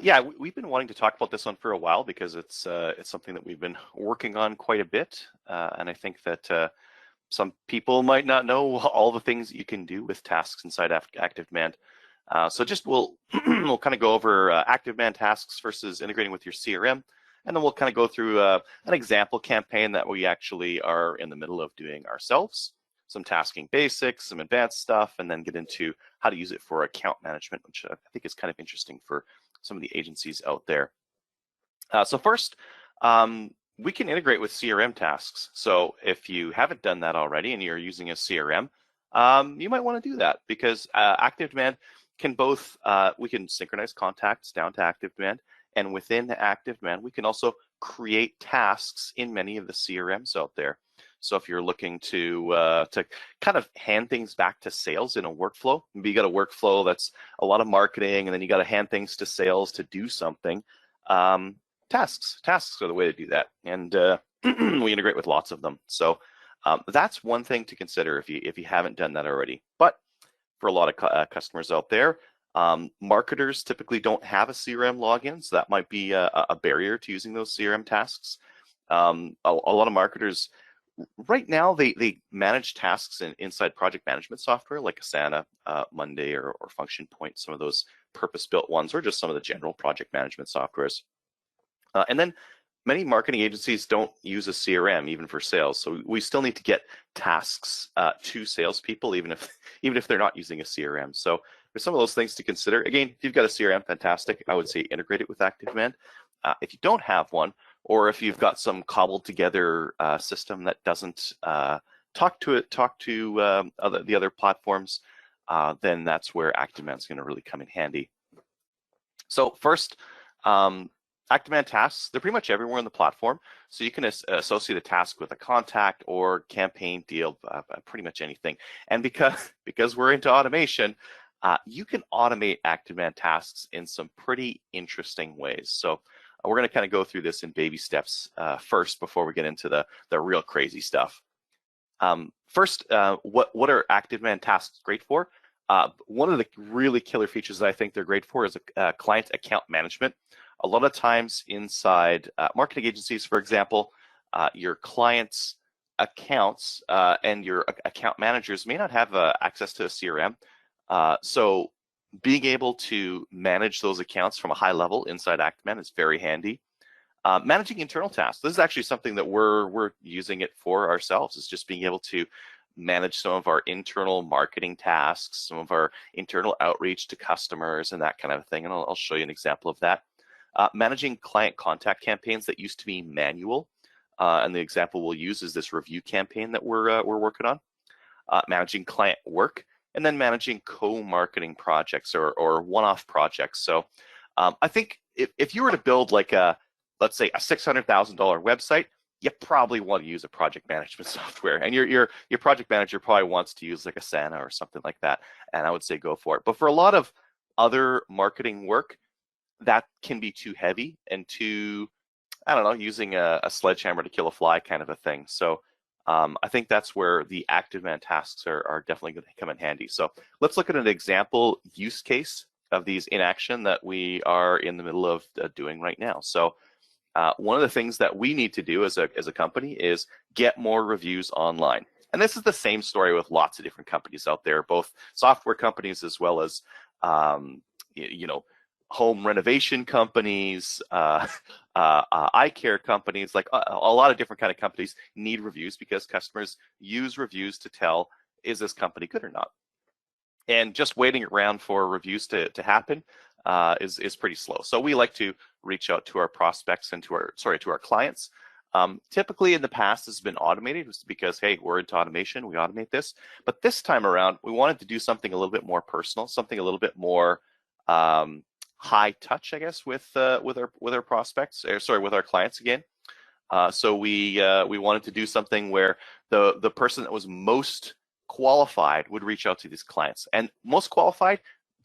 Yeah, we've been wanting to talk about this one for a while because it's something that we've been working on quite a bit, and I think that some people might not know all the things you can do with tasks inside ActiveDEMAND. So just we'll kind of go over ActiveDEMAND tasks versus integrating with your CRM, and then we'll kind of go through an example campaign that we actually are in the middle of doing ourselves, some tasking basics, some advanced stuff, and then get into how to use it for account management, which I think is kind of interesting for some of the agencies out there. So first, we can integrate with CRM tasks. So if you haven't done that already and you're using a CRM, you might want to do that because ActiveDEMAND can both, we can synchronize contacts down to ActiveDEMAND, and within ActiveDEMAND, we can also create tasks in many of the CRMs out there. So if you're looking to kind of hand things back to sales in a workflow, maybe you got a workflow that's a lot of marketing, and then you got to hand things to sales to do something. Tasks are the way to do that, and we integrate with lots of them. So that's one thing to consider if you haven't done that already. But for a lot of customers out there, marketers typically don't have a CRM login, so that might be a barrier to using those CRM tasks. A lot of marketers right now, they manage tasks inside project management software like Asana, Monday, or Function Point, some of those purpose-built ones, or just some of the general project management softwares. And then many marketing agencies don't use a CRM even for sales, so we still need to get tasks to salespeople even if they're not using a CRM. So there's some of those things to consider. Again, if you've got a CRM, fantastic. I would say integrate it with ActiveDEMAND. If you don't have one, or if you've got some cobbled together system that doesn't talk to the other platforms, then that's where ActiveDEMAND is going to really come in handy. So first, ActiveDEMAND tasks, they're pretty much everywhere on the platform. So you can associate a task with a contact or campaign deal, pretty much anything. And because we're into automation, you can automate ActiveDEMAND tasks in some pretty interesting ways. So we're going to kind of go through this in baby steps first before we get into the real crazy stuff. First, what are ActiveDEMAND tasks great for? One of the really killer features that I think they're great for is client account management. A lot of times inside marketing agencies, for example, your clients' accounts and your account managers may not have access to a CRM. So being able to manage those accounts from a high level inside ActiveDEMAND is very handy. Managing internal tasks. This is actually something that we're using it for ourselves, is just being able to manage some of our internal marketing tasks, some of our internal outreach to customers and that kind of thing. And I'll show you an example of that. Managing client contact campaigns that used to be manual. And the example we'll use is this review campaign that we're working on. Managing client work, and then managing co-marketing projects or one-off projects. So I think if you were to build like let's say a $600,000 website, you probably want to use a project management software, and your project manager probably wants to use like Asana or something like that, and I would say go for it. But for a lot of other marketing work, that can be too heavy and too, I don't know, using a sledgehammer to kill a fly kind of a thing. So I think that's where the ActiveDEMAND tasks are definitely going to come in handy. So let's look at an example use case of these in action that we are in the middle of doing right now. So one of the things that we need to do as a company is get more reviews online. And this is the same story with lots of different companies out there, both software companies as well as, home renovation companies, eye care companies, like a lot of different kind of companies need reviews because customers use reviews to tell, is this company good or not? And just waiting around for reviews to happen is pretty slow. So we like to reach out to our prospects and to our clients. Typically in the past this has been automated because, hey, we're into automation, we automate this. But this time around, we wanted to do something a little bit more personal, something a little bit more high touch, I guess, with our prospects, with our clients again. So we wanted to do something where the person that was most qualified would reach out to these clients, and most qualified,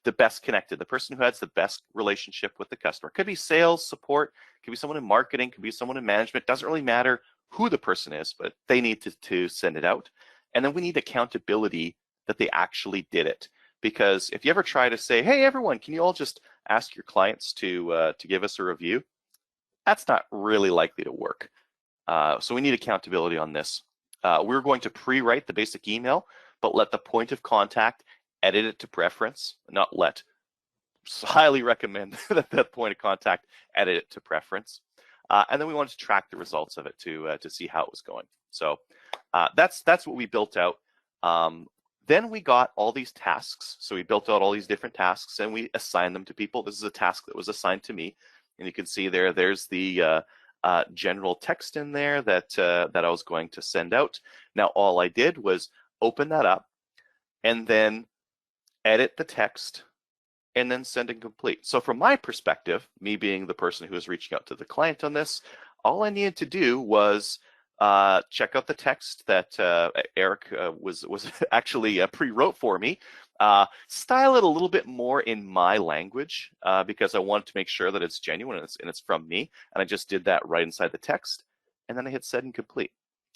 the best connected, the person who has the best relationship with the customer. Could be sales, support, could be someone in marketing, could be someone in management. Doesn't really matter who the person is, but they need to send it out. And then we need accountability that they actually did it. Because if you ever try to say, hey, everyone, can you all just ask your clients to give us a review, that's not really likely to work. So we need accountability on this. We're going to pre-write the basic email, but let the point of contact edit it to preference, not let. Highly recommend that that point of contact edit it to preference. And then we wanted to track the results of it to see how it was going. So that's what we built out. Then we got all these tasks. So we built out all these different tasks and we assigned them to people. This is a task that was assigned to me. And you can see there's the general text in there that I was going to send out. Now, all I did was open that up and then edit the text and then send and complete. So from my perspective, me being the person who is reaching out to the client on this, all I needed to do was check out the text that Eric was actually pre-wrote for me, style it a little bit more in my language because I wanted to make sure that it's genuine and it's from me. And I just did that right inside the text. And then I hit send and complete.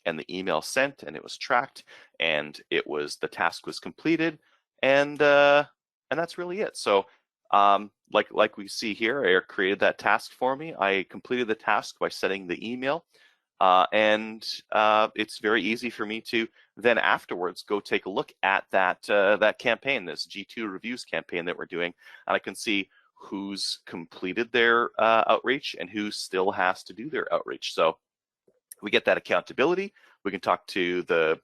And the email sent and it was tracked and the task was completed. And that's really it. So like we see here, Eric created that task for me. I completed the task by sending the email. And it's very easy for me to then afterwards go take a look at that campaign, this G2 reviews campaign that we're doing, and I can see who's completed their outreach and who still has to do their outreach. So we get that accountability. We can talk to the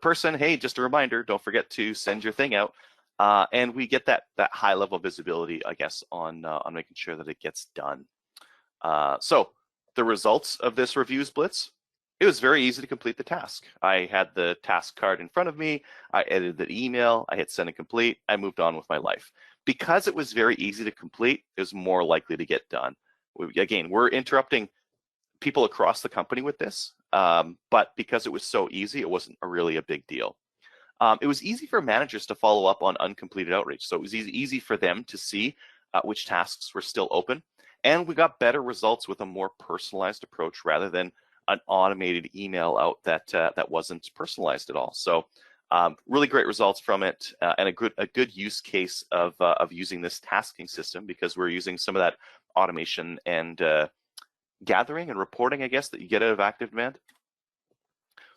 person. Hey, just a reminder, don't forget to send your thing out. And we get that high level visibility, I guess, on making sure that it gets done. So the results of this reviews blitz, it was very easy to complete the task. I had the task card in front of me. I edited the email. I hit send and complete. I moved on with my life. Because it was very easy to complete, it was more likely to get done. Again, we're interrupting people across the company with this, but because it was so easy, it wasn't really a big deal. It was easy for managers to follow up on uncompleted outreach. So it was easy for them to see which tasks were still open. And we got better results with a more personalized approach rather than an automated email out that wasn't personalized at all. So really great results from it and a good use case of using this tasking system because we're using some of that automation and gathering and reporting, I guess, that you get out of ActiveDEMAND.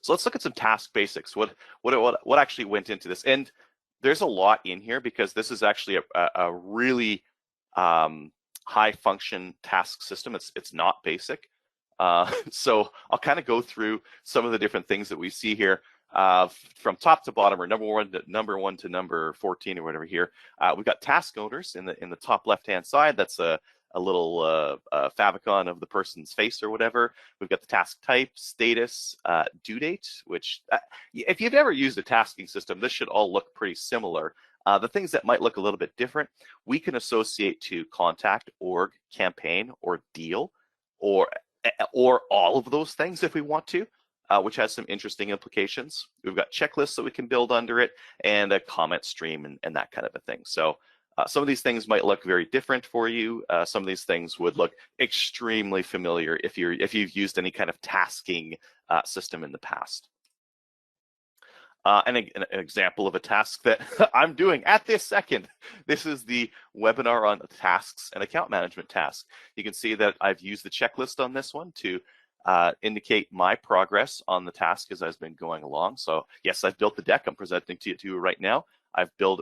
So let's look at some task basics. What actually went into this? And there's a lot in here because this is actually a really high function task system. It's not basic. So I'll kind of go through some of the different things that we see here from top to bottom, or number one to number 14 or whatever here. We've got task owners in the top left hand side. That's a little favicon of the person's face or whatever. We've got the task type, status, due date, which if you've ever used a tasking system, this should all look pretty similar. The things that might look a little bit different, we can associate to contact, org, campaign, or deal, or all of those things if we want to, which has some interesting implications. We've got checklists that we can build under it, and a comment stream and that kind of a thing. So some of these things might look very different for you. Some of these things would look extremely familiar if you've used any kind of tasking system in the past. An example of a task that I'm doing at this second. This is the webinar on tasks and account management task. You can see that I've used the checklist on this one to indicate my progress on the task as I've been going along. So yes, I've built the deck. I'm presenting to you right now.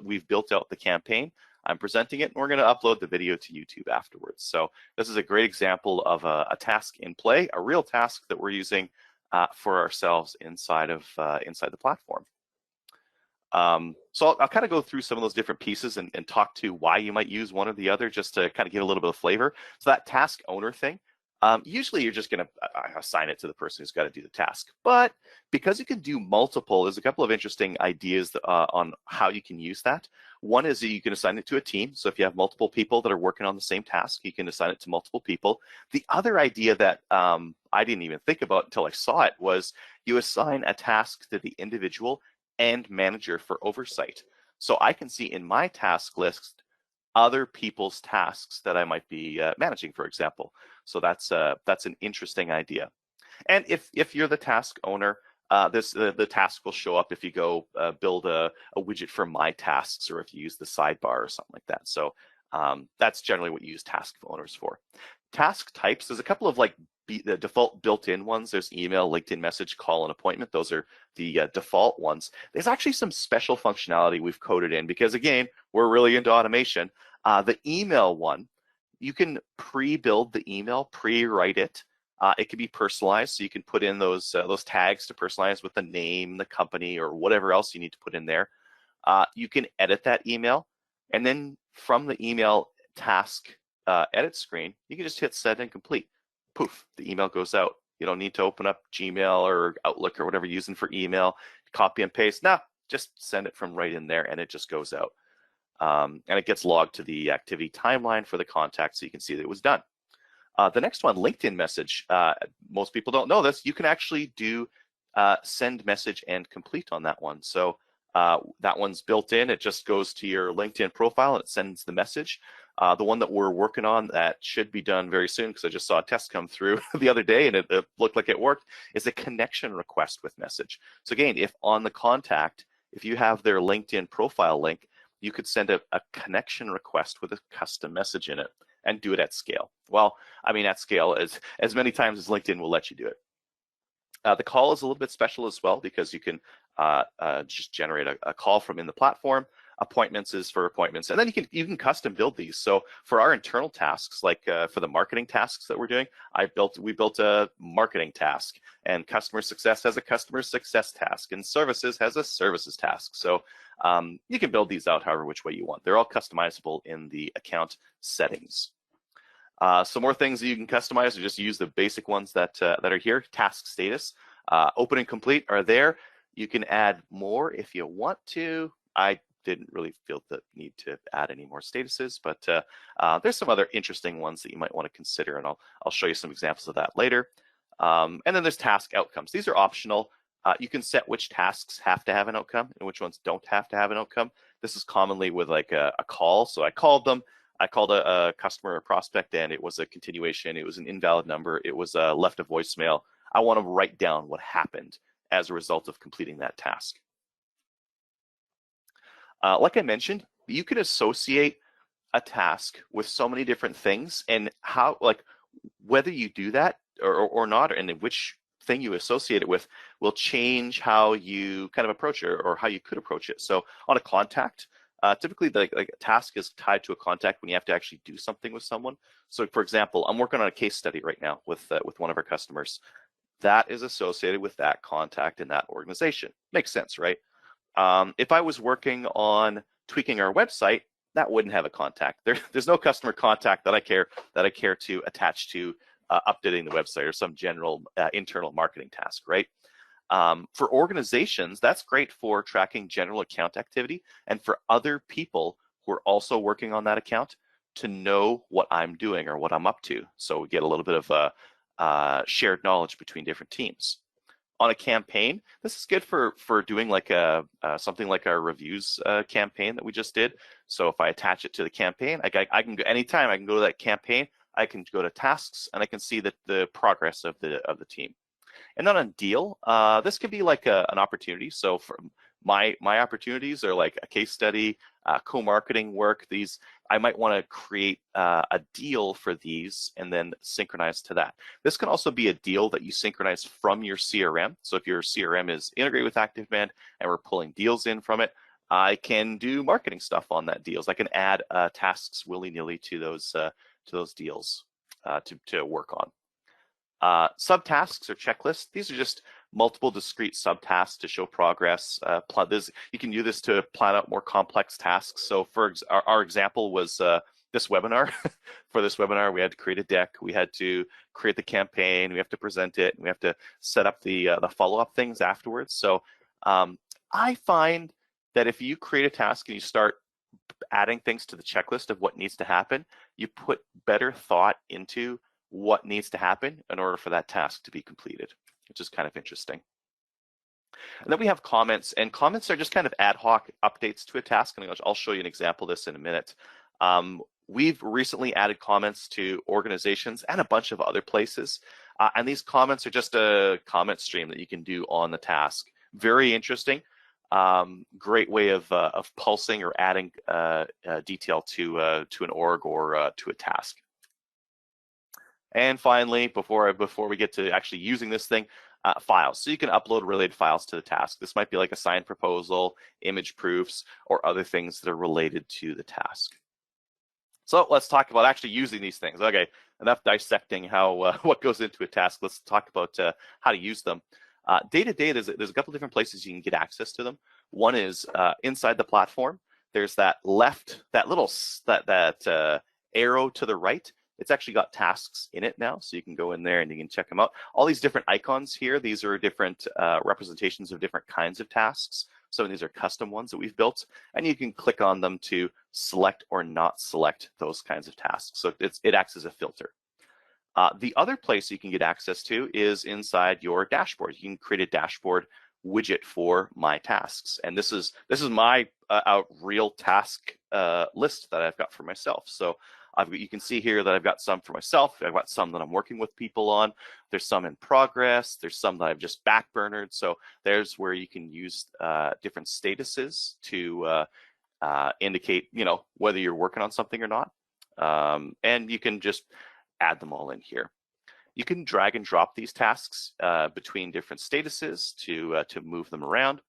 We've built out the campaign. I'm presenting it, and we're going to upload the video to YouTube afterwards. So this is a great example of a task in play, a real task that we're using for ourselves inside the platform. So I'll kind of go through some of those different pieces and talk to why you might use one or the other, just to kind of give a little bit of flavor. So that task owner thing, usually you're just going to assign it to the person who's got to do the task. But because you can do multiple, there's a couple of interesting ideas on how you can use that. One is that you can assign it to a team. So if you have multiple people that are working on the same task, you can assign it to multiple people. The other idea that I didn't even think about until I saw it was you assign a task to the individual and manager for oversight. So I can see in my task list other people's tasks that I might be managing, for example. So that's an interesting idea. And if you're the task owner, the task will show up if you go build a widget for my tasks, or if you use the sidebar or something like that. So That's generally what you use task owners for. Task types, there's a couple of like the default built-in ones. There's email, LinkedIn message, call, and appointment. Those are the default ones. There's actually some special functionality we've coded in because, again, we're really into automation. The email one, you can pre-build the email, pre-write it. It can be personalized, so you can put in those tags to personalize with the name, the company, or whatever else you need to put in there. You can edit that email, and then from the email task edit screen, you can just hit send and complete. Poof, the email goes out. You don't need to open up Gmail or Outlook or whatever you're using for email, copy and paste. Nah, just send it from right in there and it just goes out. And it gets logged to the activity timeline for the contact so you can see that it was done. The next one, LinkedIn message. Most people don't know this. You can actually do send message and complete on that one. So that one's built in. It just goes to your LinkedIn profile and it sends the message. The one that we're working on that should be done very soon, because I just saw a test come through the other day and it looked like it worked, is a connection request with message. So again, if on the contact, if you have their LinkedIn profile link, you could send a connection request with a custom message in it and do it at scale. Well, I mean, at scale, as many times as LinkedIn will let you do it. The call is a little bit special as well, because you can just generate a call from in the platform. Appointments is for appointments, and then you can custom build these. So for our internal tasks, like for the marketing tasks that we're doing, we built a marketing task, and customer success has a customer success task, and services has a services task. So you can build these out however which way you want. They're all customizable in the account settings. Some more things that you can customize, or just use the basic ones that are here. Task status, open and complete are there. You can add more if you want to. I didn't really feel the need to add any more statuses, but there's some other interesting ones that you might want to consider, and I'll show you some examples of that later. And then there's task outcomes. These are optional. You can set which tasks have to have an outcome and which ones don't have to have an outcome. This is commonly with like a call. So I called a customer or prospect, and it was a continuation. It was an invalid number. It was left a voicemail. I want to write down what happened as a result of completing that task. Like I mentioned, you can associate a task with so many different things, and how, like, whether you do that or not, and which thing you associate it with will change how you kind of approach it, or how you could approach it. So on a contact, typically like a task is tied to a contact when you have to actually do something with someone. So for example, I'm working on a case study right now with one of our customers. That is associated with that contact in that organization. Makes sense, right? If I was working on tweaking our website, that wouldn't have a contact. There's no customer contact that I care to attach to updating the website or some general internal marketing task, right? For organizations, that's great for tracking general account activity, and for other people who are also working on that account to know what I'm doing or what I'm up to. So we get a little bit of shared knowledge between different teams. On a campaign, this is good for doing like something like our reviews campaign that we just did. So if I attach it to the campaign, I can go anytime. I can go to that campaign. I can go to tasks, and I can see the progress of the team. And then on deal, this could be like an opportunity. So for my opportunities are like a case study, co-marketing work. These, I might want to create a deal for these and then synchronize to that. This can also be a deal that you synchronize from your CRM. So if your CRM is integrated with ActiveDEMAND and we're pulling deals in from it, I can do marketing stuff on that deals. I can add tasks willy-nilly to those deals to work on. Subtasks or checklists, these are just multiple discrete subtasks to show progress. You can use this to plan out more complex tasks. So for our example was this webinar. For this webinar, we had to create a deck, we had to create the campaign, we have to present it, and we have to set up the follow-up things afterwards. So I find that if you create a task and you start adding things to the checklist of what needs to happen, you put better thought into what needs to happen in order for that task to be completed, which is kind of interesting. And then we have comments, and comments are just kind of ad hoc updates to a task, and I'll show you an example of this in a minute. We've recently added comments to organizations and a bunch of other places, and these comments are just a comment stream that you can do on the task. Very interesting. Great way of pulsing or adding detail to an org or to a task. And finally, before we get to actually using this thing, files. So you can upload related files to the task. This might be like a signed proposal, image proofs, or other things that are related to the task. So let's talk about actually using these things. Okay, enough dissecting how what goes into a task. Let's talk about how to use them. Day to day, there's a couple different places you can get access to them. One is inside the platform. There's that little arrow to the right. It's actually got tasks in it now, so you can go in there and you can check them out. All these different icons here, these are different representations of different kinds of tasks. Some of these are custom ones that we've built, and you can click on them to select or not select those kinds of tasks. So it acts as a filter. The other place you can get access to is inside your dashboard. You can create a dashboard widget for my tasks, and this is my real task list that I've got for myself. So you can see here that I've got some for myself. I've got some that I'm working with people on. There's some in progress. There's some that I've just backburnered. So there's where you can use different statuses to indicate, whether you're working on something or not. And you can just add them all in here. You can drag and drop these tasks between different statuses to move them around.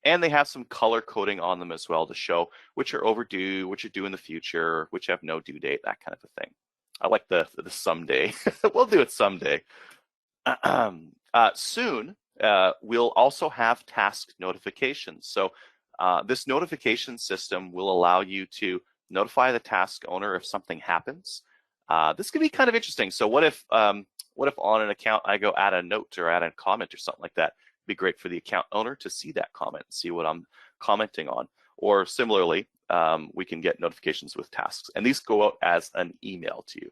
And they have some color coding on them as well to show which are overdue, which are due in the future, which have no due date, that kind of a thing. I like the someday. We'll do it someday. Soon, we'll also have task notifications. So this notification system will allow you to notify the task owner if something happens. This could be kind of interesting. So what if on an account I go add a note or add a comment or something like that? Be great for the account owner to see that comment and see what I'm commenting on. Or similarly, we can get notifications with tasks, and these go out as an email to you.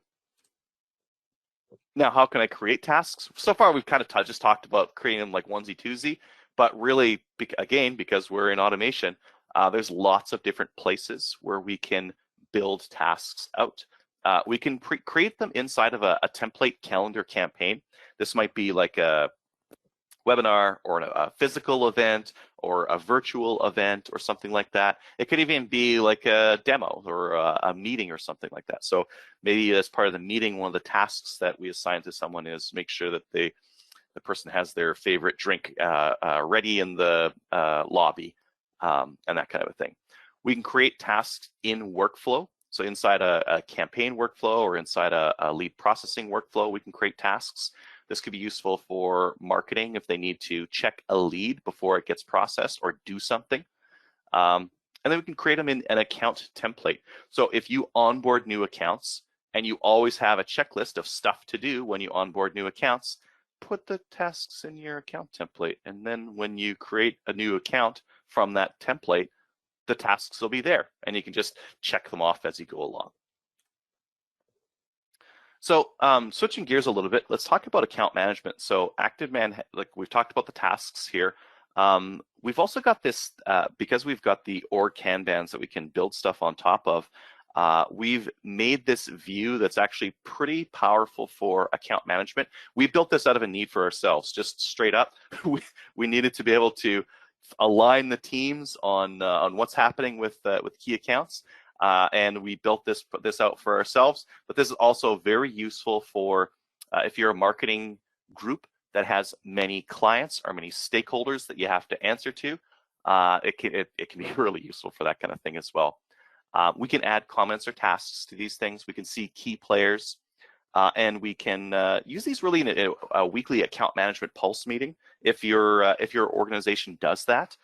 Now, how can I create tasks? So far, we've kind of just talked about creating them like onesie twosie, but really, again, because we're in automation, there's lots of different places where we can build tasks out. We can create them inside of a template calendar campaign. This might be like a webinar or a physical event or a virtual event or something like that. It could even be like a demo or a meeting or something like that. So maybe as part of the meeting, one of the tasks that we assign to someone is make sure that the person has their favorite drink ready in the lobby and that kind of a thing. We can create tasks in workflow. So inside a campaign workflow or inside a lead processing workflow, we can create tasks. This could be useful for marketing if they need to check a lead before it gets processed or do something. And then we can create them in an account template. So if you onboard new accounts and you always have a checklist of stuff to do when you onboard new accounts, put the tasks in your account template. And then when you create a new account from that template, the tasks will be there and you can just check them off as you go along. So switching gears a little bit, let's talk about account management. So ActiveDEMAND, like we've talked about the tasks here. We've also got this, because we've got the org Kanbans that we can build stuff on top of, we've made this view that's actually pretty powerful for account management. We built this out of a need for ourselves, just straight up. We needed to be able to align the teams on what's happening with key accounts. And we built this out for ourselves, but this is also very useful for if you're a marketing group that has many clients or many stakeholders that you have to answer to. It can be really useful for that kind of thing as well. We can add comments or tasks to these things. We can see key players, and we can use these really in a weekly account management pulse meeting if your organization does that.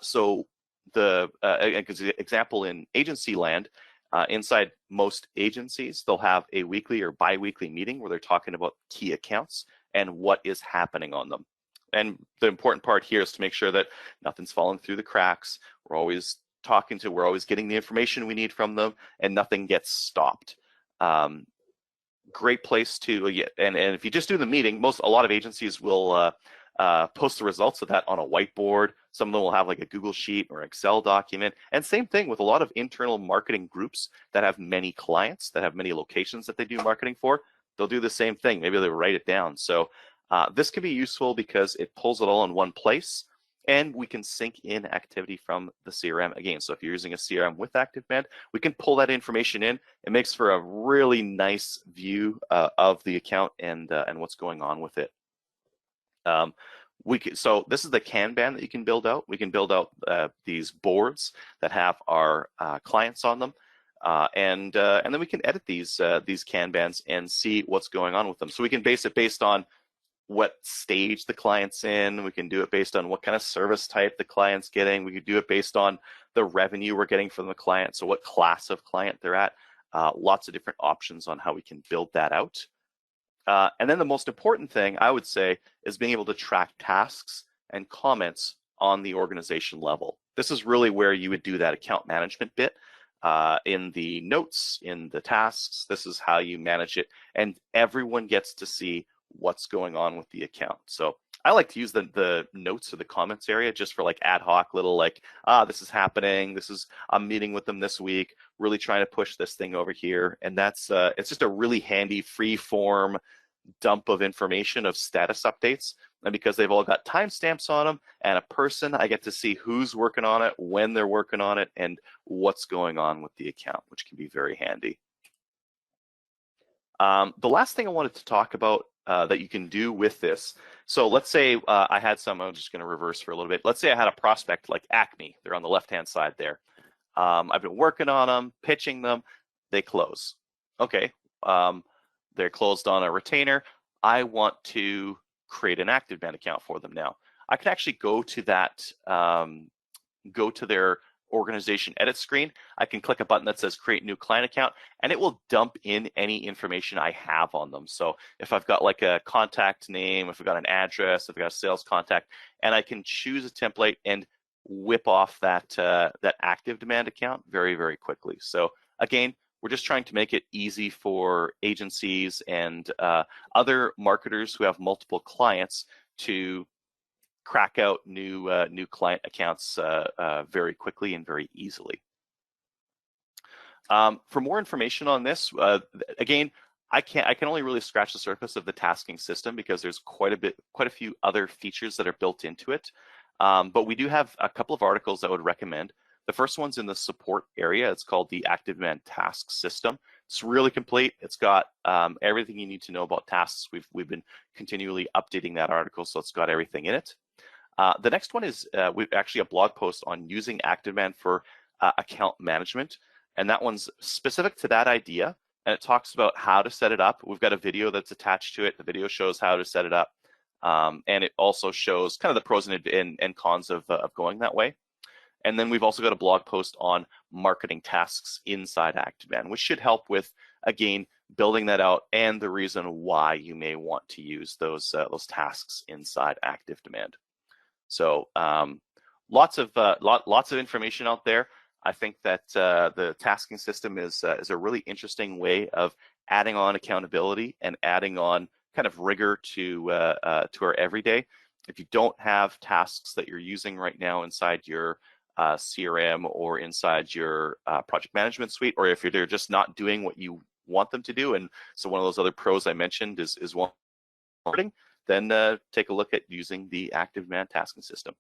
So the example in agency land, inside most agencies, they'll have a weekly or bi-weekly meeting where they're talking about key accounts and what is happening on them. And the important part here is to make sure that nothing's falling through the cracks. We're always we're always getting the information we need from them, and nothing gets stopped. Great place to, and if you just do the meeting, a lot of agencies will post the results of that on a whiteboard. Some of them will have like a Google Sheet or Excel document. And same thing with a lot of internal marketing groups that have many clients, that have many locations that they do marketing for. They'll do the same thing. Maybe they'll write it down. So this can be useful because it pulls it all in one place. and we can sync in activity from the CRM again. So if you're using a CRM with ActiveDEMAND, we can pull that information in. It makes for a really nice view of the account and what's going on with it. So this is the Kanban that you can build out. We can build out these boards that have our clients on them, and then we can edit these Kanbans and see what's going on with them. So we can base it based on what stage the client's in. We can do it based on what kind of service type the client's getting. We could do it based on the revenue we're getting from the client, so what class of client they're at. Lots of different options on how we can build that out. And then the most important thing, I would say, is being able to track tasks and comments on the organization level. This is really where you would do that account management bit. In the notes, in the tasks, this is how you manage it, and everyone gets to see what's going on with the account. So I like to use the notes or the comments area just for like ad hoc little like, this is happening, I'm meeting with them this week, really trying to push this thing over here. And that's it's just a really handy free form dump of information of status updates. And because they've all got timestamps on them and a person, I get to see who's working on it, when they're working on it, and what's going on with the account, which can be very handy. The last thing I wanted to talk about that you can do with this. So let's say I had some, I'm just going to reverse for a little bit. Let's say I had a prospect like Acme. They're on the left-hand side there. I've been working on them, pitching them. They close. Okay. They're closed on a retainer. I want to create an ActiveDEMAND account for them now. I can actually go to that, go to their organization edit screen. I can click a button that says create new client account, and it will dump in any information I have on them. So if I've got like a contact name, if I've got an address, if I've got a sales contact, and I can choose a template and whip off that that ActiveDEMAND account very, very quickly. So again, we're just trying to make it easy for agencies and other marketers who have multiple clients to crack out new client accounts very quickly and very easily. For more information on this, again, I can only really scratch the surface of the tasking system because there's quite a few other features that are built into it. But we do have a couple of articles that I would recommend. The first one's in the support area. It's called the ActiveDEMAND Tasks system. It's really complete. It's got everything you need to know about tasks. We've been continually updating that article, so it's got everything in it. The next one is we've actually a blog post on using ActiveDEMAND for account management, and that one's specific to that idea, and it talks about how to set it up. We've got a video that's attached to it. The video shows how to set it up, and it also shows kind of the pros and cons of going that way. And then we've also got a blog post on marketing tasks inside ActiveDEMAND, which should help with, again, building that out and the reason why you may want to use those tasks inside ActiveDEMAND. So lots of information out there. I think that the tasking system is a really interesting way of adding on accountability and adding on kind of rigor to our everyday. If you don't have tasks that you're using right now inside your CRM or inside your project management suite, or if they're just not doing what you want them to do, and so one of those other pros I mentioned is one, then take a look at using the ActiveDEMAND tasking system.